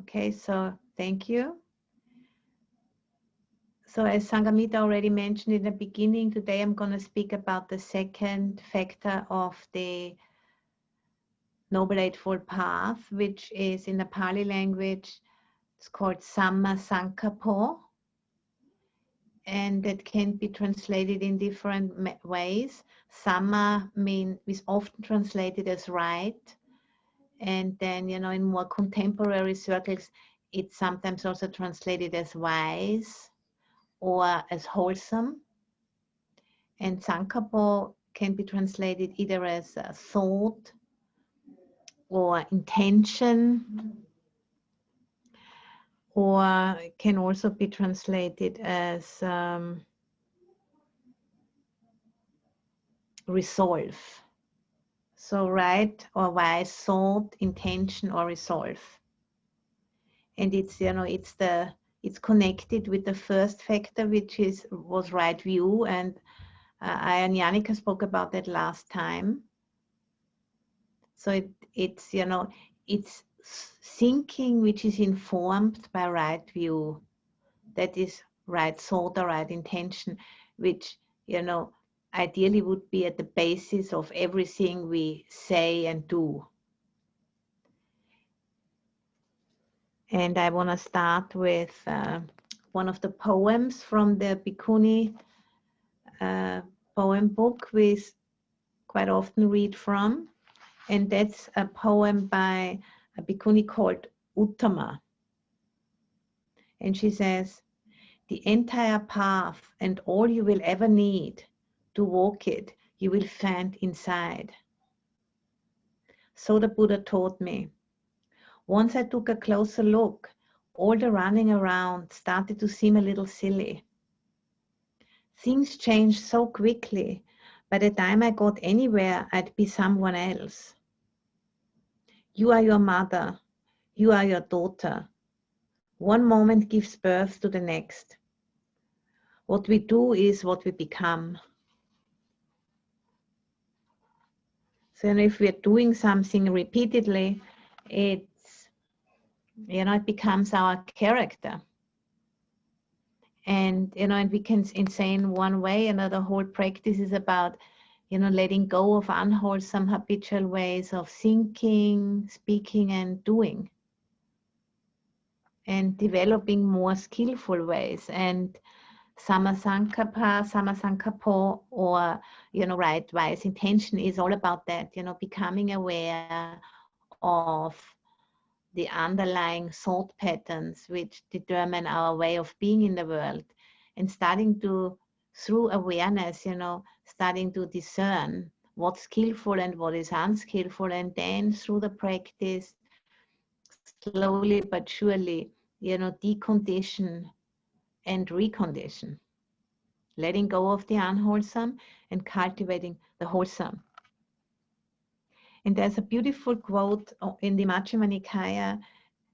Okay, so thank you. So as Sangamita already mentioned in the beginning, today I'm going to speak about the second factor of the Noble Eightfold Path, which is in the Pali language, it's called Samma Sankappo, and that can be translated in different ways. Samma is often translated as right, and then, you know, in more contemporary circles, it's sometimes also translated as wise or as wholesome. And Sankappo can be translated either as thought or intention, or can also be translated as resolve. So right or wise thought, intention, or resolve. And it's, you know, it's connected with the first factor, which was right view, and Ayya and Janika spoke about that last time. So it's, you know, it's thinking which is informed by right view. That is right thought or right intention, which, you know, ideally would be at the basis of everything we say and do. And I want to start with one of the poems from the Bhikkhuni poem book we quite often read from. And that's a poem by a Bhikkhuni called Uttama. And she says, the entire path and all you will ever need to walk it, you will find inside. So the Buddha taught me. Once I took a closer look, all the running around started to seem a little silly. Things changed so quickly. By the time I got anywhere, I'd be someone else. You are your mother. You are your daughter. One moment gives birth to the next. What we do is what we become. So, you know, if we're doing something repeatedly, it's, you know, it becomes our character. And, you know, and we can say in one way, another whole practice is about, you know, letting go of unwholesome habitual ways of thinking, speaking, and doing, and developing more skillful ways. And Samma Sankappo, or, you know, right wise intention is all about that, you know, becoming aware of the underlying thought patterns which determine our way of being in the world, and starting to, through awareness, you know, starting to discern what's skillful and what is unskillful, and then through the practice, slowly but surely, you know, decondition and recondition, letting go of the unwholesome and cultivating the wholesome. And there's a beautiful quote in the Majjhima Nikaya,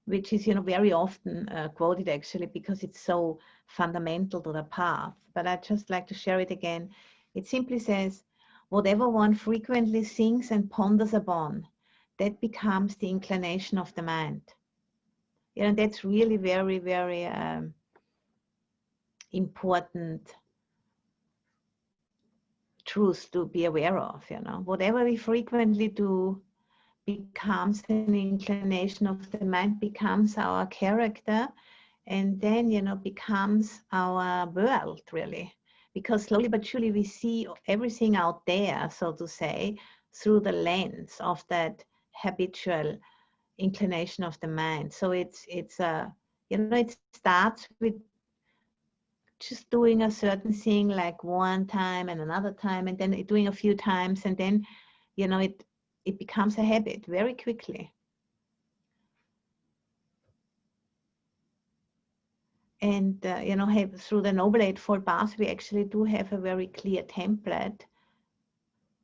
which is, you know, very often quoted actually because it's so fundamental to the path. But I'd just like to share it again. It simply says, whatever one frequently thinks and ponders upon, that becomes the inclination of the mind. You know, that's really very, very important truth to be aware of. You know, whatever we frequently do becomes an inclination of the mind, becomes our character, and then, you know, becomes our world, really. Because slowly but surely we see everything out there, so to say, through the lens of that habitual inclination of the mind. So it's you know, it starts with just doing a certain thing like one time and another time, and then doing a few times, and then, you know, it becomes a habit very quickly. And, you know, through the Noble Eightfold Path, we actually do have a very clear template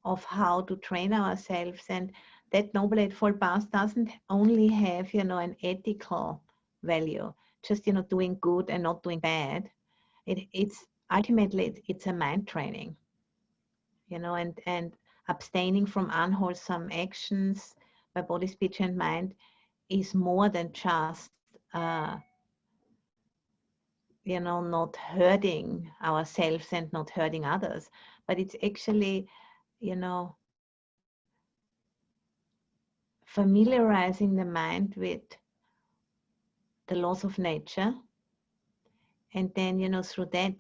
of how to train ourselves. And that Noble Eightfold Path doesn't only have, you know, an ethical value, just, you know, doing good and not doing bad. It's ultimately, it's a mind training, you know, and abstaining from unwholesome actions by body, speech, and mind is more than just not hurting ourselves and not hurting others, but it's actually, familiarizing the mind with the laws of nature, and then, through that,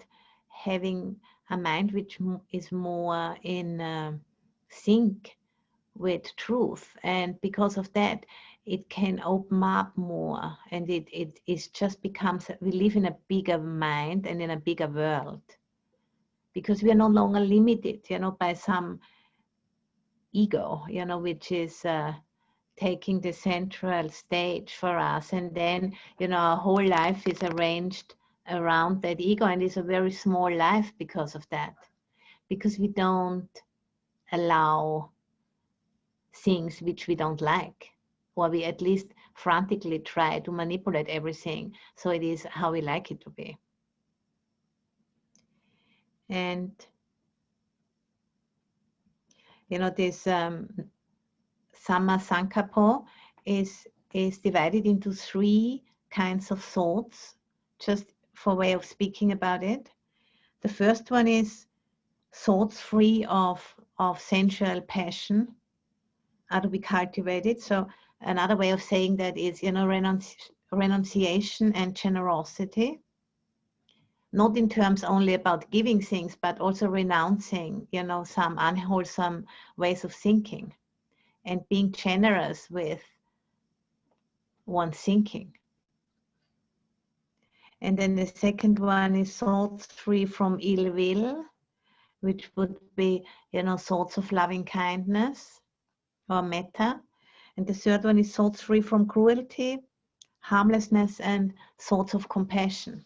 having a mind which is more in sync with truth. And because of that, it can open up more, and it just becomes, we live in a bigger mind and in a bigger world, because we are no longer limited, by some ego, which is taking the central stage for us. And then, our whole life is arranged around that ego, and it's a very small life because of that, because we don't allow things which we don't like, or we at least frantically try to manipulate everything so it is how we like it to be. And this Sammasankappa is divided into 3 kinds of thoughts, just for way of speaking about it. The first one is thoughts free of sensual passion are to be cultivated. So another way of saying that is, renunciation and generosity. Not in terms only about giving things, but also renouncing, some unwholesome ways of thinking, and being generous with one's thinking. And then the second one is thoughts free from ill will, which would be, thoughts of loving kindness or metta. And the third one is thoughts free from cruelty, harmlessness, and thoughts of compassion.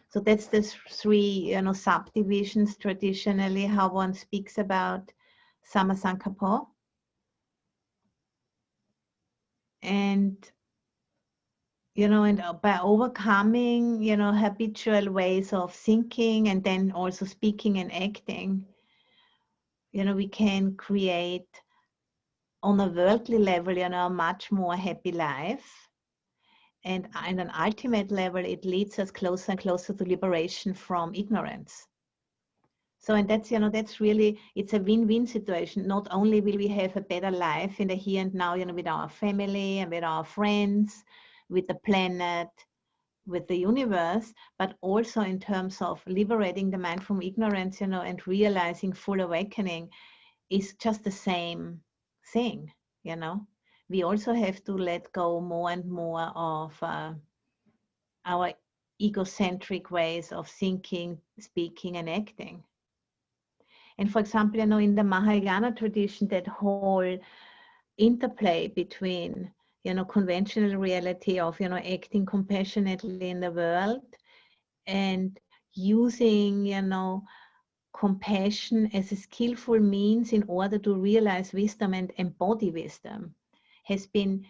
So that's the 3, subdivisions traditionally, how one speaks about Sammasankappa. And, and by overcoming, habitual ways of thinking and then also speaking and acting, we can create on a worldly level, a much more happy life. And on an ultimate level, it leads us closer and closer to liberation from ignorance. So, and that's, that's really, it's a win-win situation. Not only will we have a better life in the here and now, with our family and with our friends, with the planet, with the universe, but also in terms of liberating the mind from ignorance, and realizing full awakening is just the same thing, We also have to let go more and more of our egocentric ways of thinking, speaking, and acting. And for example, in the Mahayana tradition, that whole interplay between, conventional reality of, acting compassionately in the world and using, compassion as a skillful means in order to realize wisdom and embody wisdom has been,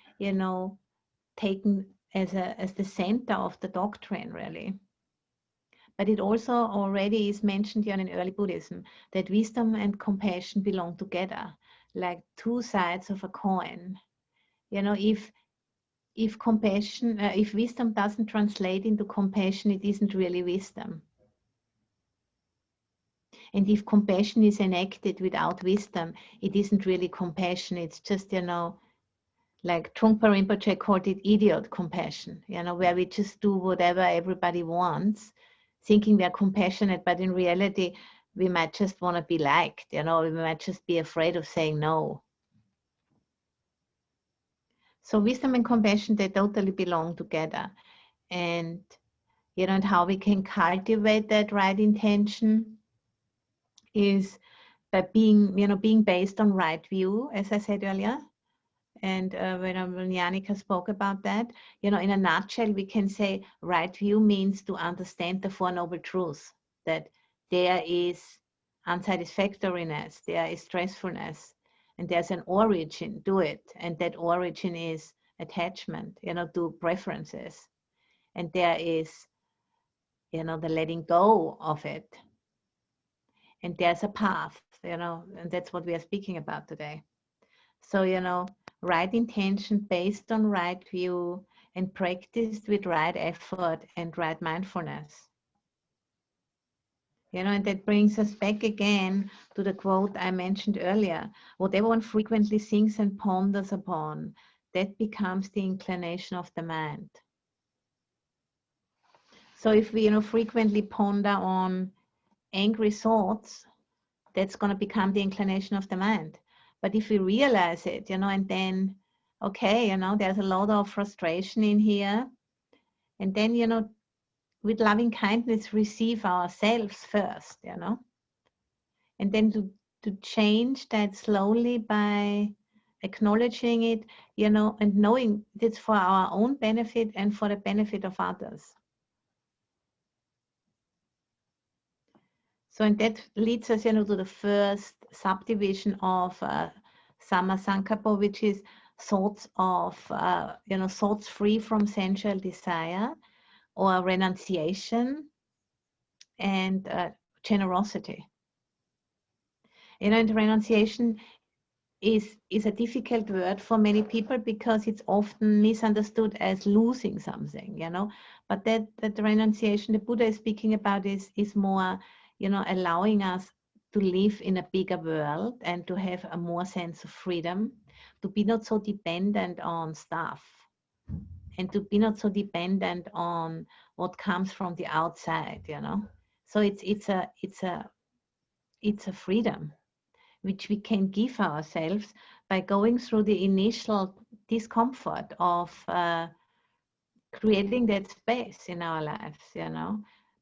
taken as the center of the doctrine, really. But it also already is mentioned here in early Buddhism that wisdom and compassion belong together, like 2 sides of a coin. If compassion, if wisdom doesn't translate into compassion, it isn't really wisdom. And if compassion is enacted without wisdom, it isn't really compassion. It's just, like Trungpa Rinpoche called it idiot compassion, where we just do whatever everybody wants, thinking we are compassionate, but in reality, we might just want to be liked, we might just be afraid of saying no. So wisdom and compassion, they totally belong together. And, and how we can cultivate that right intention is by being, being based on right view, as I said earlier. And when Janika spoke about that, in a nutshell, we can say right view means to understand the 4 Noble Truths, that there is unsatisfactoriness, there is stressfulness, and there's an origin to it. And that origin is attachment, to preferences. And there is, the letting go of it. And there's a path, and that's what we are speaking about today. So, right intention based on right view and practiced with right effort and right mindfulness. You know, and that brings us back again to the quote I mentioned earlier. Whatever one frequently thinks and ponders upon, that becomes the inclination of the mind. So if we, frequently ponder on angry thoughts, that's going to become the inclination of the mind. But if we realize it, and then, okay, there's a lot of frustration in here. And then, with loving kindness, receive ourselves first, and then to change that slowly by acknowledging it, and knowing it's for our own benefit and for the benefit of others. So, and that leads us, to the first subdivision of Sammasankappa, which is thoughts of, thoughts free from sensual desire, or renunciation, and generosity. And renunciation is a difficult word for many people because it's often misunderstood as losing something, But that renunciation the Buddha is speaking about is more, allowing us to live in a bigger world and to have a more sense of freedom, to be not so dependent on stuff, and to be not so dependent on what comes from the outside, So it's a freedom which we can give ourselves by going through the initial discomfort of creating that space in our lives,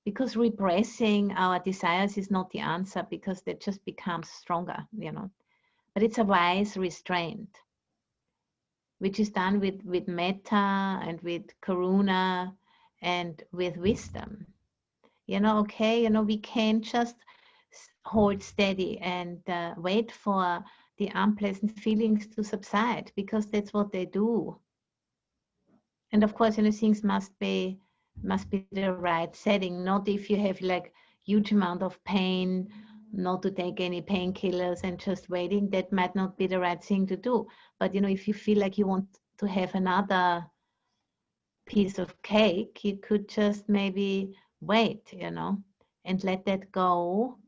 because repressing our desires is not the answer, because that just becomes stronger, but it's a wise restraint, which is done with metta and with karuna and with wisdom. Okay, we can't just hold steady and wait for the unpleasant feelings to subside, because that's what they do. And of course, things must be the right setting, not if you have like huge amount of pain, not to take any painkillers and just waiting. That might not be the right thing to do. But if you feel like you want to have another piece of cake, you could just maybe wait, and let that go,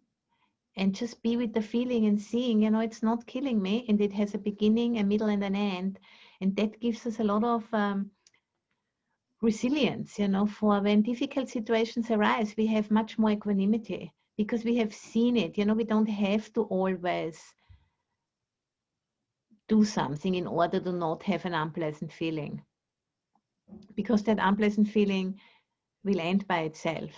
and just be with the feeling and seeing, it's not killing me, and it has a beginning, a middle, and an end. And that gives us a lot of resilience, for when difficult situations arise. We have much more equanimity because we have seen it. We don't have to always do something in order to not have an unpleasant feeling, because that unpleasant feeling will end by itself.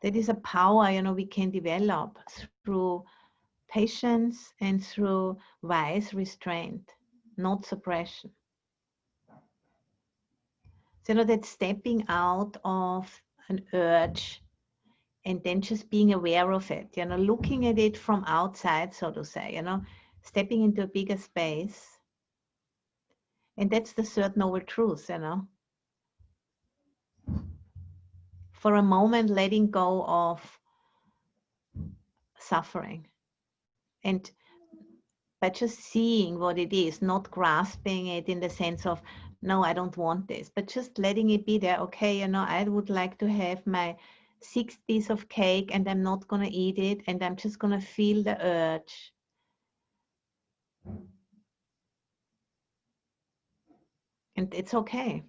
That is a power, we can develop through patience and through wise restraint, not suppression. So, that stepping out of an urge and then just being aware of it, looking at it from outside, so to say, stepping into a bigger space. And that's the third noble truth, For a moment, letting go of suffering. And by just seeing what it is, not grasping it in the sense of, no, I don't want this, but just letting it be there. Okay, I would like to have my 6th piece of cake, and I'm not going to eat it, and I'm just going to feel the urge. And it's okay.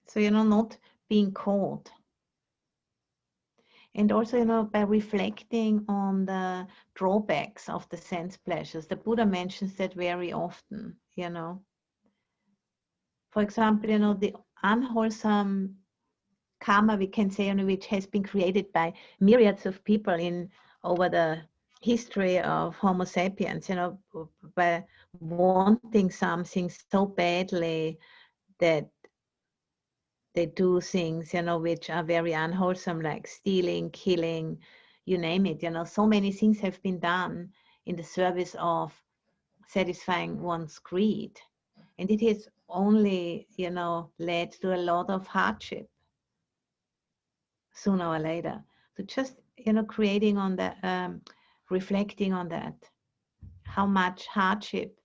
So, not being caught. And also, by reflecting on the drawbacks of the sense pleasures. The Buddha mentions that very often, For example, the unwholesome karma, we can say, which has been created by myriads of people over the history of Homo sapiens, by wanting something so badly that they do things, which are very unwholesome, like stealing, killing, you name it. So many things have been done in the service of satisfying one's greed. And it has only, led to a lot of hardship sooner or later. So just, creating on that, reflecting on that, how much hardship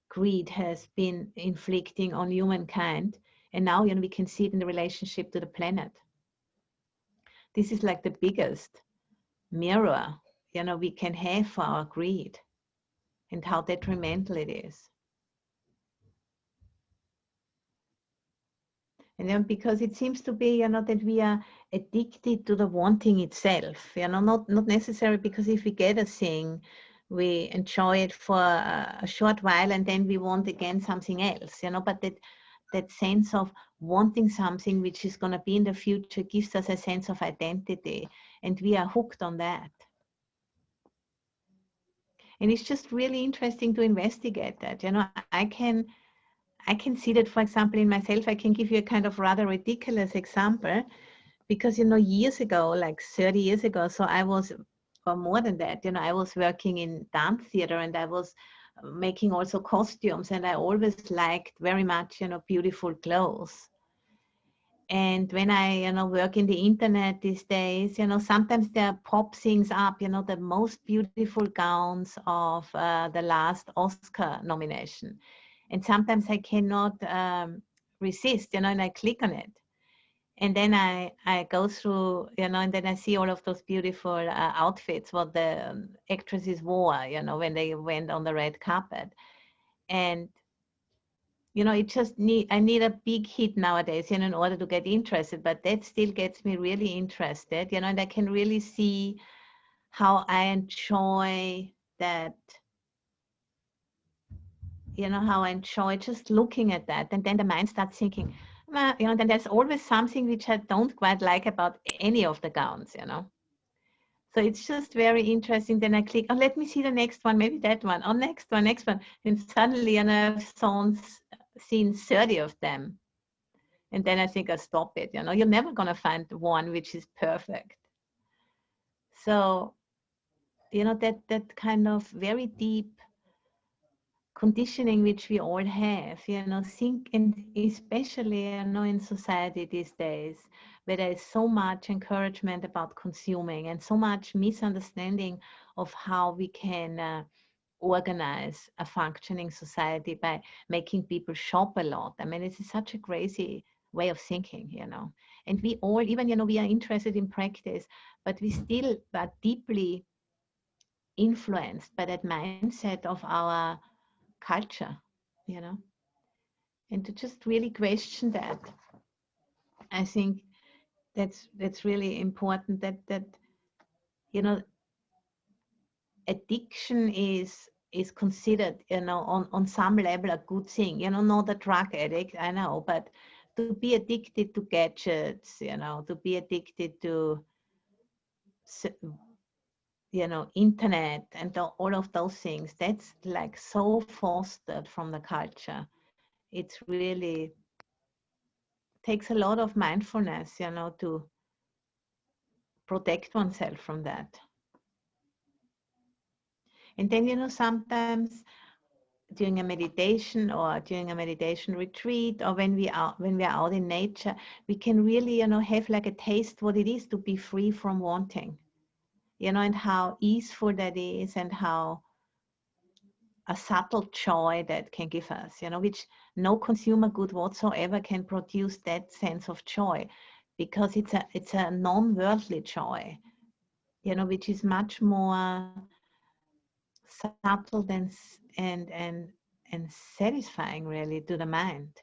greed has been inflicting on humankind. And now, we can see it in the relationship to the planet. This is like the biggest mirror, we can have for our greed and how detrimental it is. And then because it seems to be, that we are addicted to the wanting itself, not necessarily because if we get a thing, we enjoy it for a short while and then we want again something else, but that sense of wanting something which is going to be in the future gives us a sense of identity, and we are hooked on that. And it's just really interesting to investigate that. I can see that, for example, in myself. I can give you a kind of rather ridiculous example, because, years ago, like 30 years ago, so I was, or more than that, I was working in dance theater, and I was making also costumes, and I always liked very much, beautiful clothes. And when I, work in the internet these days, sometimes there pop things up, the most beautiful gowns of the last Oscar nomination. And sometimes I cannot resist, and I click on it. And then I go through, and then I see all of those beautiful outfits, what the actresses wore, when they went on the red carpet. And it just I need a big hit nowadays, in order to get interested, but that still gets me really interested, and I can really see how I enjoy that, how I enjoy just looking at that. And then the mind starts thinking, then there's always something which I don't quite like about any of the gowns, So it's just very interesting. Then I click, oh, let me see the next one, maybe that one, oh, next one. And suddenly, I've seen 30 of them. And then I think I stop it. You're never going to find one which is perfect. So, that kind of very deep conditioning which we all have, think, and especially, in society these days, where there is so much encouragement about consuming and so much misunderstanding of how we can organize a functioning society by making people shop a lot. I mean, it's such a crazy way of thinking, and we all, even, we are interested in practice, but we still are deeply influenced by that mindset of our culture, and to just really question that. I think that's really important, that addiction is considered, on some level a good thing, not a drug addict, I know, but to be addicted to gadgets, to be addicted to, internet and all of those things, that's like so fostered from the culture. It's really takes a lot of mindfulness, to protect oneself from that. And then, sometimes during a meditation or during a meditation retreat, or when we are out in nature, we can really, have like a taste what it is to be free from wanting, and how easeful that is, and how a subtle joy that can give us, which no consumer good whatsoever can produce that sense of joy, because it's a non-worldly joy, which is much more subtle than and satisfying really to the mind,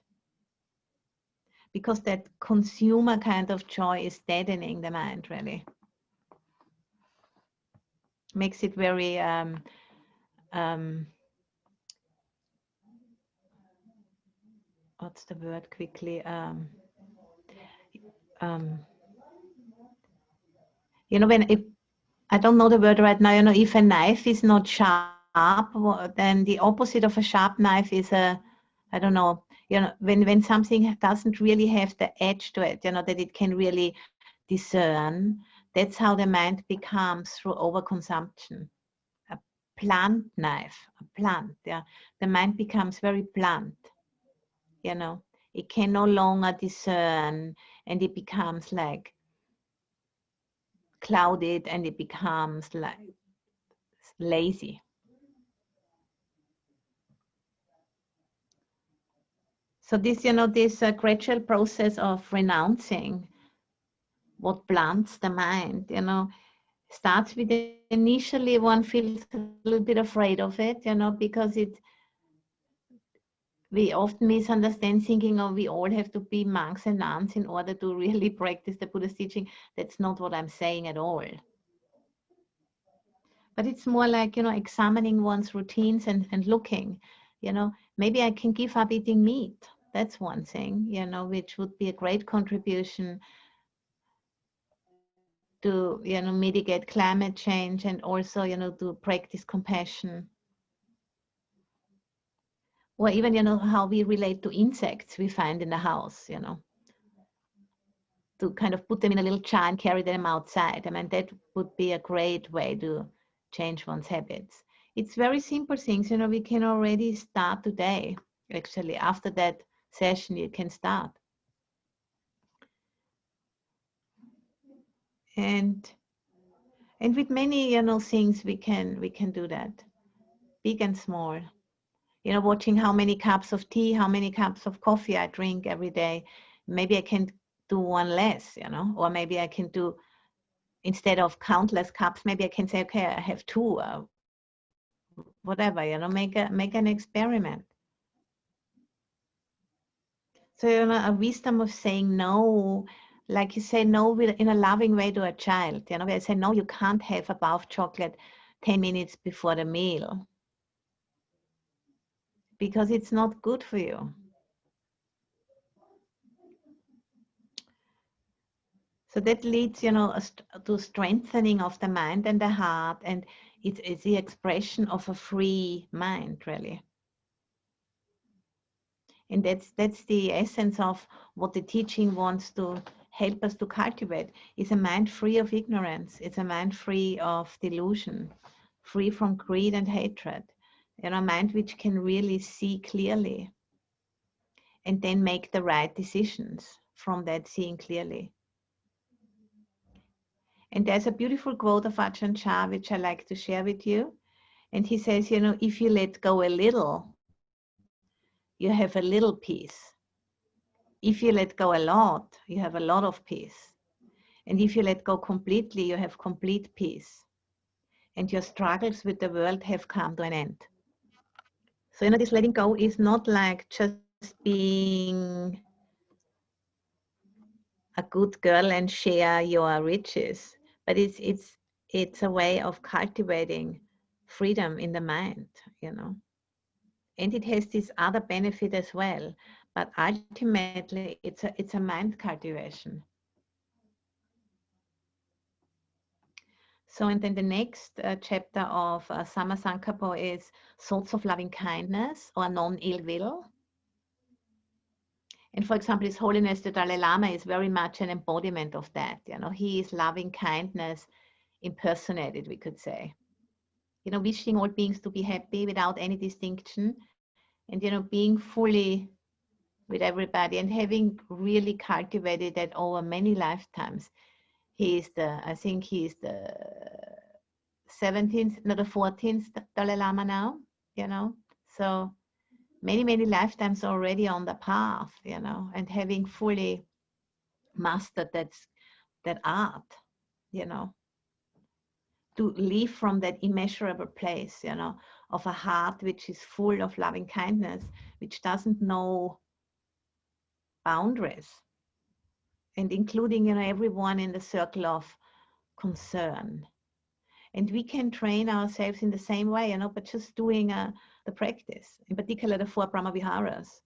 because that consumer kind of joy is deadening the mind, really makes it very what's the word quickly, when I don't know the word right now, if a knife is not sharp, then the opposite of a sharp knife is I don't know, when something doesn't really have the edge to it, that it can really discern, that's how the mind becomes through overconsumption. A blunt knife, the mind becomes very blunt, it can no longer discern, and it becomes like clouded, and it becomes like lazy. So this, this gradual process of renouncing what blunts the mind, starts with initially one feels a little bit afraid of it, because we often misunderstand thinking, oh, we all have to be monks and nuns in order to really practice the Buddha's teaching. That's not what I'm saying at all. But it's more like, examining one's routines and looking, maybe I can give up eating meat. That's one thing, which would be a great contribution to, mitigate climate change and also, to practice compassion. Or even, how we relate to insects we find in the house, to kind of put them in a little jar and carry them outside. I mean, that would be a great way to change one's habits. It's very simple things, we can already start today. Actually, after that session, you can start. And with many, things we can do that, big and small. Watching how many cups of tea, how many cups of coffee I drink every day. Maybe I can do one less, or maybe I can do, instead of countless cups, maybe I can say, okay, I have two, whatever, make an experiment. So, a wisdom of saying no, like you say no in a loving way to a child, where I say, no, you can't have a bar of chocolate 10 minutes before the meal because it's not good for you. So that leads, to strengthening of the mind and the heart, and it's the expression of a free mind, really. And that's the essence of what the teaching wants to help us to cultivate, is a mind free of ignorance. It's a mind free of delusion, free from greed and hatred. A mind which can really see clearly and then make the right decisions from that seeing clearly. And there's a beautiful quote of Ajahn Chah, which I like to share with you. And he says, if you let go a little, you have a little peace. If you let go a lot, you have a lot of peace. And if you let go completely, you have complete peace. And your struggles with the world have come to an end. So, this letting go is not like just being a good girl and share your riches, but it's a way of cultivating freedom in the mind, And it has this other benefit as well, but ultimately it's a mind cultivation. So, and then the next chapter of Sammasankappo is thoughts of loving kindness or non-ill will. And for example, His Holiness the Dalai Lama is very much an embodiment of that. He is loving kindness impersonated, we could say. Wishing all beings to be happy without any distinction, and being fully with everybody, and having really cultivated that over many lifetimes. I think he's the 17th, not the 14th Dalai Lama now, So many lifetimes already on the path, and having fully mastered that art, to live from that immeasurable place, of a heart which is full of loving kindness, which doesn't know boundaries, and including, everyone in the circle of concern. And we can train ourselves in the same way, but just doing the practice, in particular the 4 Brahma Viharas.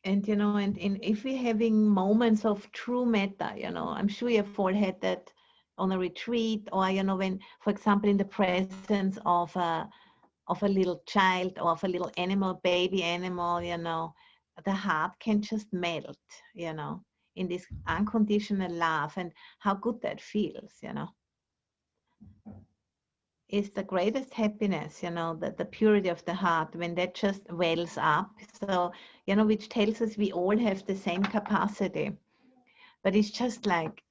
And, and if we're having moments of true metta, I'm sure you've all had that on a retreat, or, when, for example, in the presence of a little child or of a little animal, baby animal, the heart can just melt, in this unconditional love, and how good that feels, Is the greatest happiness, the purity of the heart, when that just wells up. So, which tells us we all have the same capacity. But it's just like,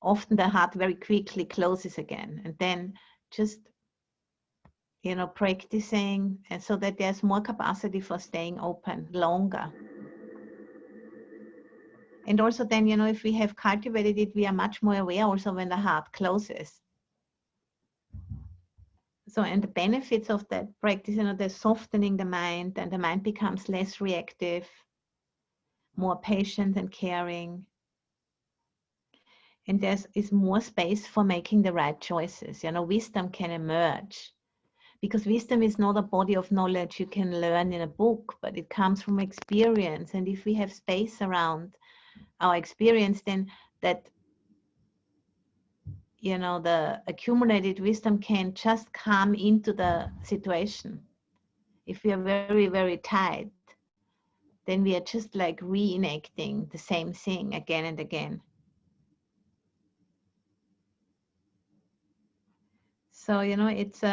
often the heart very quickly closes again. And then just, practicing, and so that there's more capacity for staying open longer. And also then, if we have cultivated it, we are much more aware also when the heart closes. So, and the benefits of that practice, they're softening the mind, and the mind becomes less reactive, more patient and caring. And is more space for making the right choices. Wisdom can emerge, because wisdom is not a body of knowledge you can learn in a book, but it comes from experience. And if we have space around our experience, then that, the accumulated wisdom can just come into the situation. If we are very, very tight, then we are just like reenacting the same thing again and again. So, it's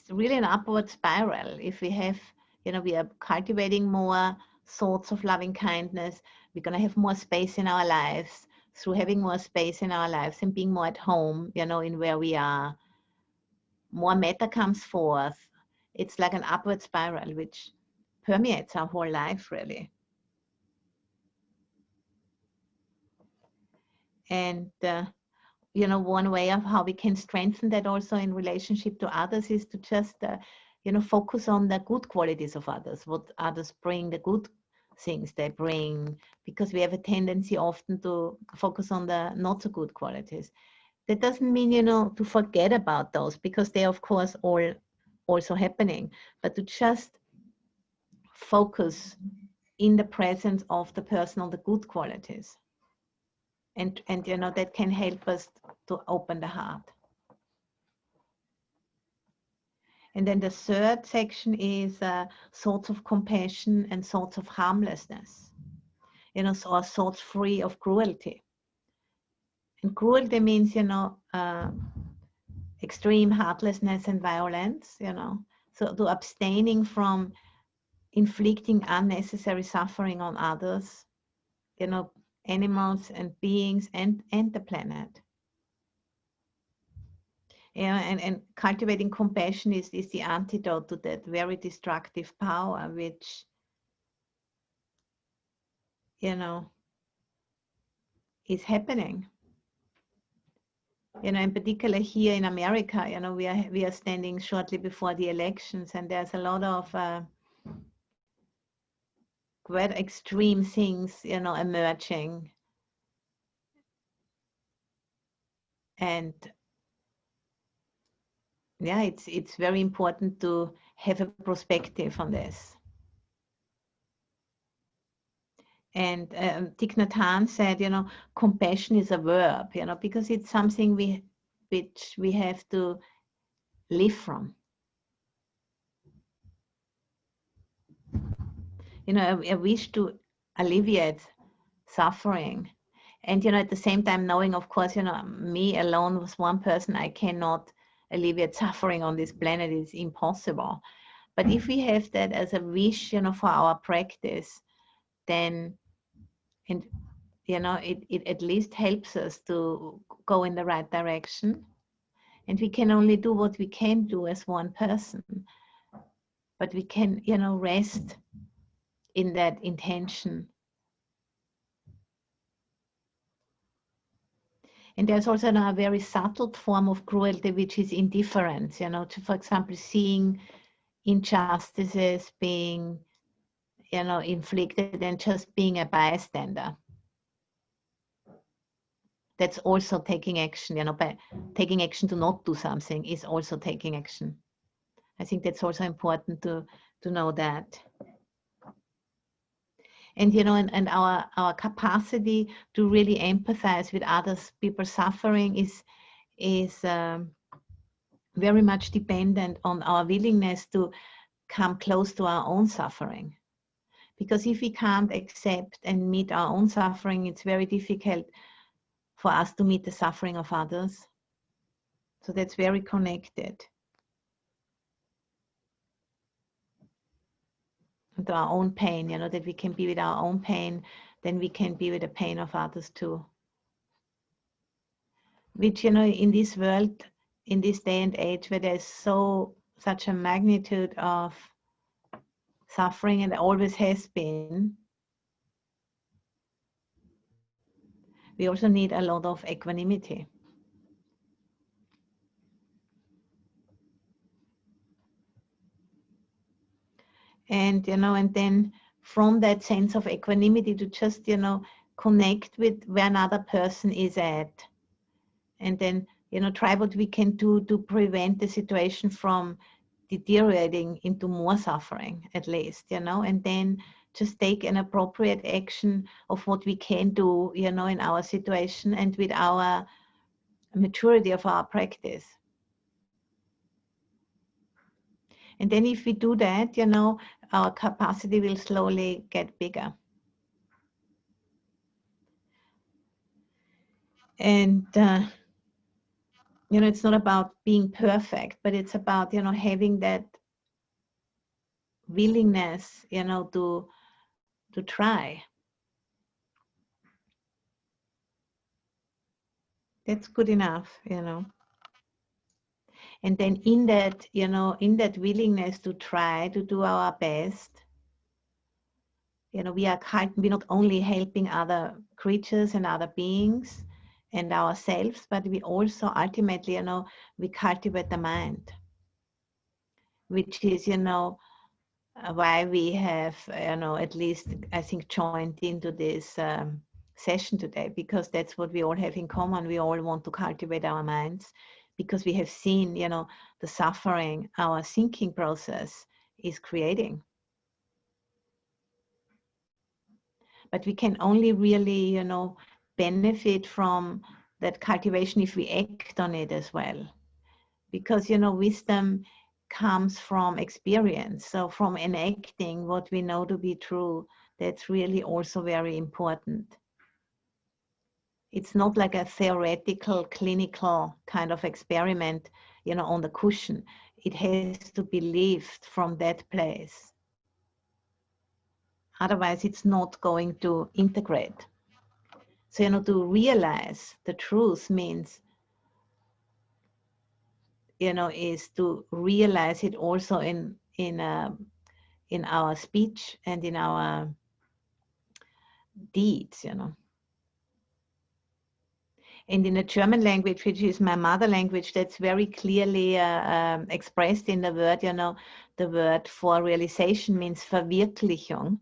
really an upward spiral. If we have, we are cultivating more thoughts of loving kindness, we're going to have more space in our lives. Through having more space in our lives and being more at home, in where we are, more metta comes forth. It's like an upward spiral which permeates our whole life, really. And one way of how we can strengthen that also in relationship to others is to just focus on the good qualities of others, what others bring, the good things they bring, because we have a tendency often to focus on the not so good qualities. That doesn't mean, to forget about those, because they're of course all also happening, but to just focus in the presence of the person on the good qualities. And that can help us to open the heart. And then the third section is thoughts of compassion and thoughts of harmlessness. So thoughts free of cruelty. And cruelty means, extreme heartlessness and violence, So to abstaining from inflicting unnecessary suffering on others, animals and beings and the planet. And cultivating compassion is the antidote to that very destructive power, which, is happening. In particular here in America, we are standing shortly before the elections, and there's a lot of quite extreme things, emerging. And yeah, it's very important to have a perspective on this. And Thich Nhat Hanh said, compassion is a verb, because it's something which we have to live from. I wish to alleviate suffering. And, at the same time knowing, of course, me alone was one person, I cannot alleviate suffering on this planet. It's impossible. But if we have that as a wish, for our practice, then, and it at least helps us to go in the right direction. And we can only do what we can do as one person. But we can, rest in that intention. And there's also a very subtle form of cruelty, which is indifference, to, for example, seeing injustices being, inflicted and just being a bystander. That's also taking action, by taking action to not do something is also taking action. I think that's also important to know that. And, and our capacity to really empathize with others, people's suffering is very much dependent on our willingness to come close to our own suffering. Because if we can't accept and meet our own suffering, it's very difficult for us to meet the suffering of others. So that's very connected to our own pain, that we can be with our own pain, then we can be with the pain of others too. Which, in this world in this day and age where there's such a magnitude of suffering, and always has been, we also need a lot of equanimity. And, and then from that sense of equanimity to just, connect with where another person is at. And then, try what we can do to prevent the situation from deteriorating into more suffering, at least, and then just take an appropriate action of what we can do, in our situation and with our maturity of our practice. And then if we do that, our capacity will slowly get bigger. And, it's not about being perfect, but it's about, having that willingness, to try. That's good enough, And then in that, in that willingness to try to do our best, we're not only helping other creatures and other beings and ourselves, but we also ultimately, we cultivate the mind, which is, why we have, at least I think joined into this session today, because that's what we all have in common. We all want to cultivate our minds because we have seen, the suffering our thinking process is creating. But we can only really, benefit from that cultivation if we act on it as well. Because, wisdom comes from experience. So from enacting what we know to be true, that's really also very important. It's not like a theoretical, clinical kind of experiment, on the cushion. It has to be lived from that place. Otherwise, it's not going to integrate. So, to realize the truth means, is to realize it also in our speech and in our deeds, And in the German language, which is my mother language, that's very clearly expressed in the word, the word for realization means Verwirklichung.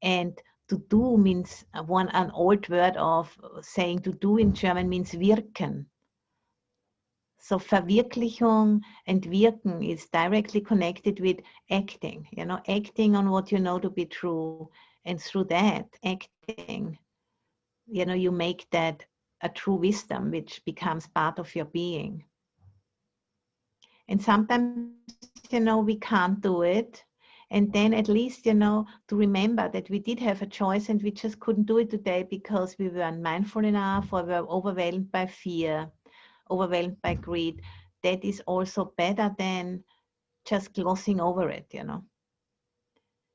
And to do means an old word of saying to do in German means wirken. So Verwirklichung and wirken is directly connected with acting, acting on what you know to be true. And through that acting, you make that a true wisdom, which becomes part of your being. And sometimes, we can't do it. And then at least, to remember that we did have a choice and we just couldn't do it today because we weren't mindful enough or were overwhelmed by fear, overwhelmed by greed. That is also better than just glossing over it,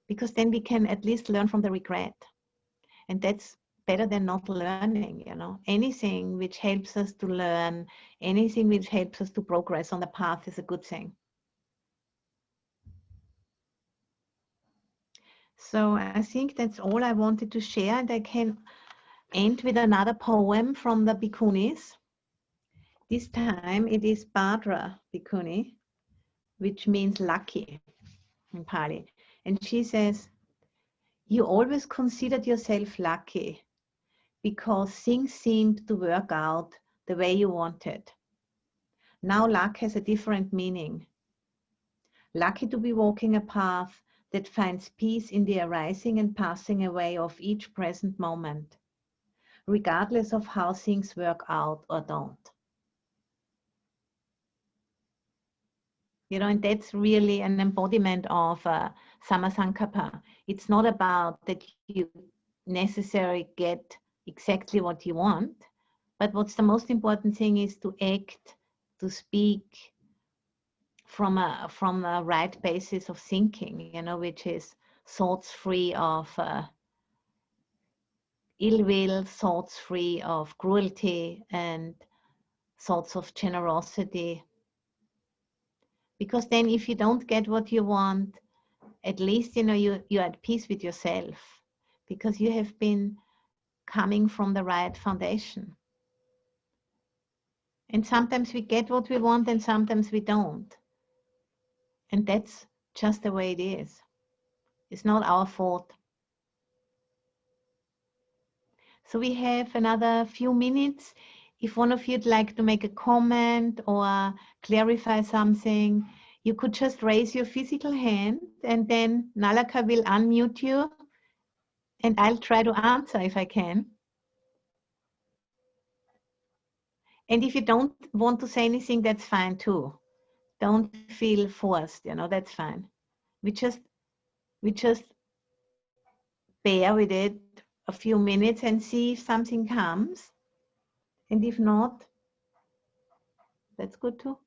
Because then we can at least learn from the regret. And that's better than not learning, Anything which helps us to learn, anything which helps us to progress on the path is a good thing. So I think that's all I wanted to share, and I can end with another poem from the Bhikkhunis. This time it is Bhadra Bhikkhuni, which means lucky in Pali. And she says, "You always considered yourself lucky because things seemed to work out the way you wanted. Now luck has a different meaning. Lucky to be walking a path that finds peace in the arising and passing away of each present moment, regardless of how things work out or don't." And that's really an embodiment of Sammasankappa. It's not about that you necessarily get exactly what you want, but what's the most important thing is to act, to speak from a right basis of thinking, which is thoughts free of ill will, thoughts free of cruelty, and thoughts of generosity, Because then if you don't get what you want, at least, you know, you're at peace with yourself, because you have been coming from the right foundation. And sometimes we get what we want and sometimes we don't. And that's just the way it is. It's not our fault. So we have another few minutes. If one of you'd like to make a comment or clarify something, you could just raise your physical hand and then Nalaka will unmute you and I'll try to answer if I can. And if you don't want to say anything, that's fine too. Don't feel forced, you know, that's fine. We just bear with it a few minutes and see if something comes. And if not, that's good too.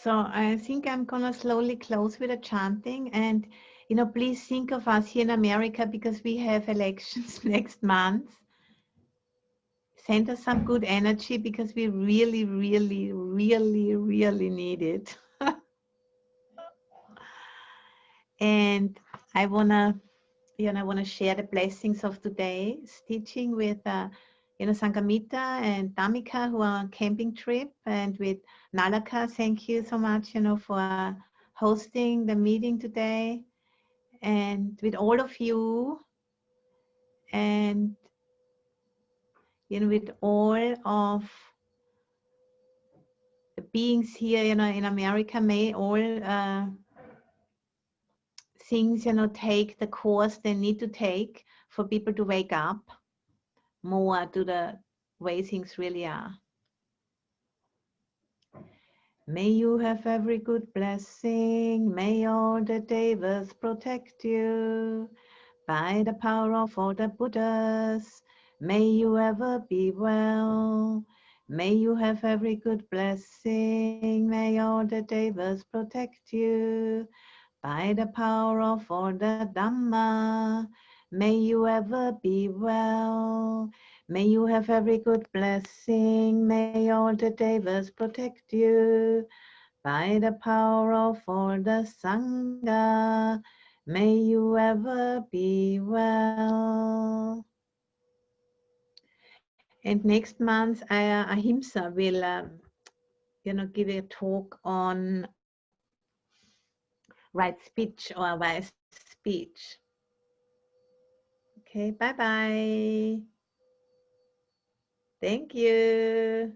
So I think I'm gonna slowly close with a chanting, and you know, please think of us here in America because we have elections next month. Send us some good energy because we really, really, really, really need it. And I wanna, you know, I wanna share the blessings of today's teaching with, you know, Sangamita and Dhammika who are on camping trip, and with Nalaka. Thank you so much, you know, for hosting the meeting today, and with all of you, and you know, with all of the beings here, you know, in America. May all things, you know, take the course they need to take for people to wake up more to the way things really are. May you have every good blessing. May all the devas protect you. By the power of all the Buddhas, may you ever be well. May you have every good blessing. May all the devas protect you. By the power of all the Dhamma, may you ever be well. May you have every good blessing. May all the devas protect you. By the power of all the Sangha, may you ever be well. And next month, Ahimsa will, you know, give a talk on right speech or wise speech. Okay, bye-bye. Thank you.